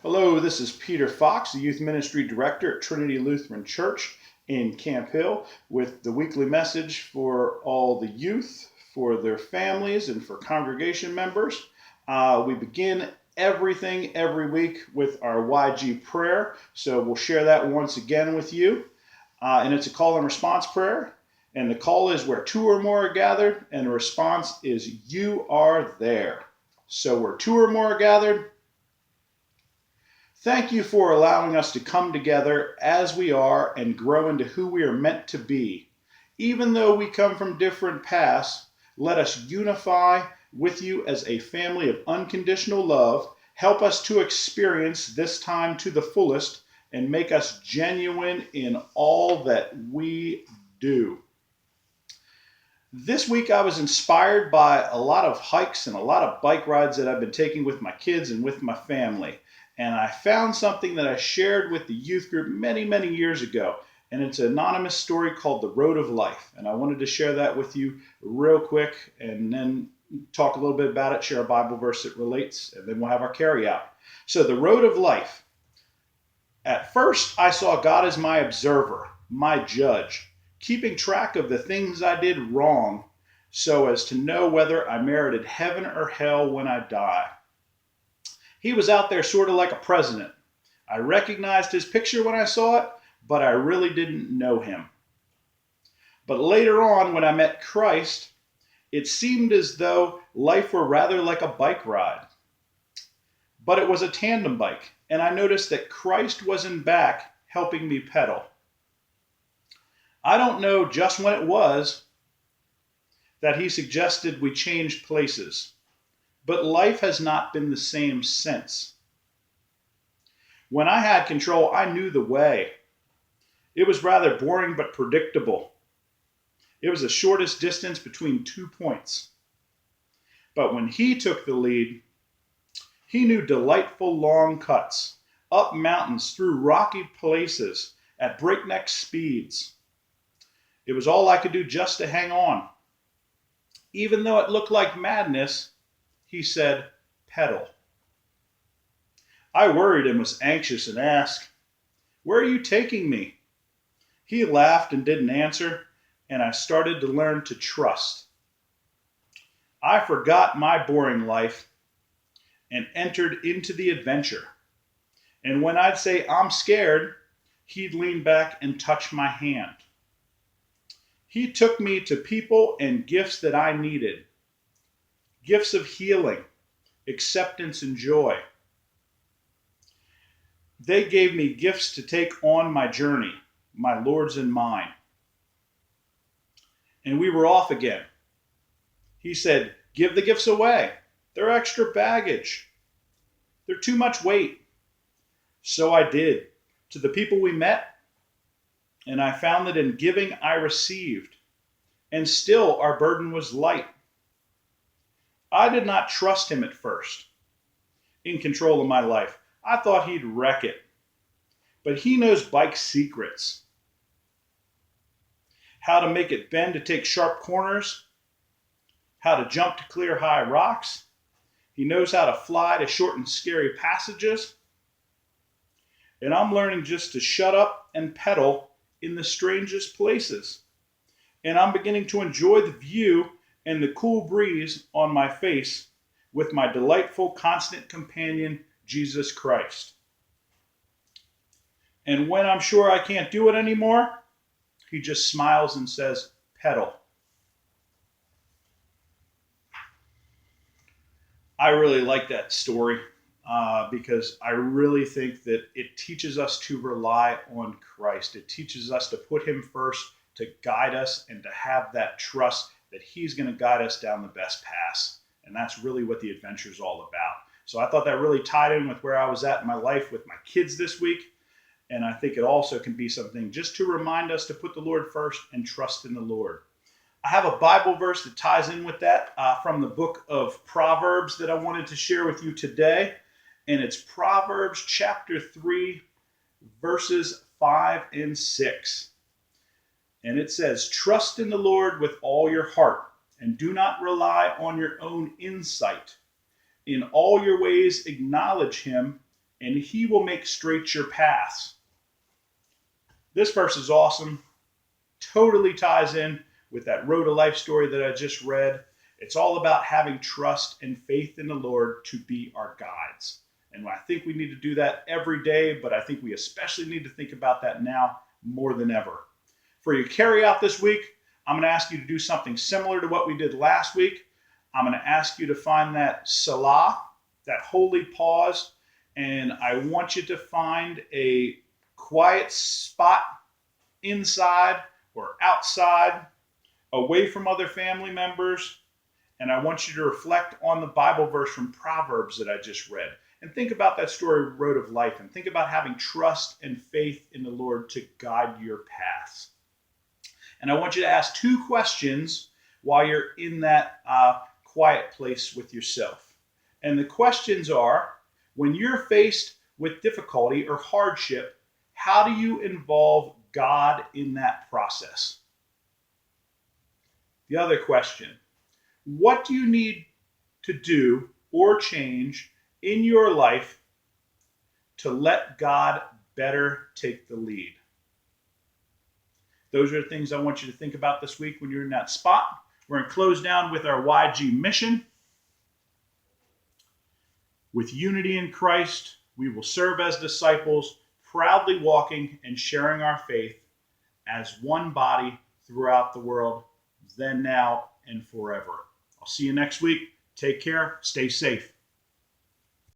Hello, this is Peter Fox, the Youth Ministry Director at Trinity Lutheran Church in Camp Hill, with the weekly message for all the youth, for their families, and for congregation members. We begin everything every week with our YG prayer, so we'll share that once again with you. And it's a call and response prayer. And the call is where two or more are gathered, and the response is you are there. So where two or more are gathered, thank you for allowing us to come together as we are and grow into who we are meant to be. Even though we come from different paths, let us unify with you as a family of unconditional love. Help us to experience this time to the fullest and make us genuine in all that we do. This week I was inspired by a lot of hikes and a lot of bike rides that I've been taking with my kids and with my family. And I found something that I shared with the youth group many, many years ago. And it's an anonymous story called The Road of Life. And I wanted to share that with you real quick and then talk a little bit about it, share a Bible verse that relates, and then we'll have our carry out. So The Road of Life. At first, I saw God as my observer, my judge, keeping track of the things I did wrong so as to know whether I merited heaven or hell when I die. He was out there sort of like a president. I recognized his picture when I saw it, but I really didn't know him. But later on, when I met Christ, it seemed as though life were rather like a bike ride. But it was a tandem bike, and I noticed that Christ was in back helping me pedal. I don't know just when it was that he suggested we change places, but life has not been the same since. When I had control, I knew the way. It was rather boring but predictable. It was the shortest distance between 2 points. But when he took the lead, he knew delightful long cuts, up mountains, through rocky places, at breakneck speeds. It was all I could do just to hang on. Even though it looked like madness, he said, pedal. I worried and was anxious and asked, "Where are you taking me?" He laughed and didn't answer, and I started to learn to trust. I forgot my boring life and entered into the adventure. And when I'd say, "I'm scared," he'd lean back and touch my hand. He took me to people and gifts that I needed. Gifts of healing, acceptance, and joy. They gave me gifts to take on my journey, my Lord's and mine. And we were off again. He said, "Give the gifts away. They're extra baggage. They're too much weight." So I did, to the people we met, and I found that in giving I received, and still our burden was light. I did not trust him at first, in control of my life. I thought he'd wreck it. But he knows bike secrets. How to make it bend to take sharp corners, how to jump to clear high rocks. He knows how to fly to short and scary passages. And I'm learning just to shut up and pedal in the strangest places. And I'm beginning to enjoy the view and the cool breeze on my face with my delightful constant companion, Jesus Christ. And when I'm sure I can't do it anymore, he just smiles and says, "Pedal." I really like that story because I really think that it teaches us to rely on Christ. It teaches us to put him first, to guide us, and to have that trust that he's going to guide us down the best paths. And that's really what the adventure is all about. So I thought that really tied in with where I was at in my life with my kids this week. And I think it also can be something just to remind us to put the Lord first and trust in the Lord. I have a Bible verse that ties in with that from the book of Proverbs that I wanted to share with you today. And it's Proverbs chapter 3, verses 5 and 6. And it says, "Trust in the Lord with all your heart, and do not rely on your own insight. In all your ways acknowledge him, and he will make straight your paths. This verse is awesome. Totally ties in with that Road to Life story that I just read. It's all about having trust and faith in the Lord to be our guides. And I think we need to do that every day, but I think we especially need to think about that now more than ever. For your carry out this week, I'm going to ask you to do something similar to what we did last week. I'm going to ask you to find that Selah, that holy pause, and I want you to find a quiet spot inside or outside, away from other family members, and I want you to reflect on the Bible verse from Proverbs that I just read. And think about that story, Road of Life, and think about having trust and faith in the Lord to guide your paths. And I want you to ask 2 questions while you're in that quiet place with yourself. And the questions are, when you're faced with difficulty or hardship, how do you involve God in that process? The other question, what do you need to do or change in your life to let God better take the lead? Those are the things I want you to think about this week when you're in that spot. We're going to close down with our YG mission. With unity in Christ, we will serve as disciples, proudly walking and sharing our faith as one body throughout the world, then, now, and forever. I'll see you next week. Take care. Stay safe.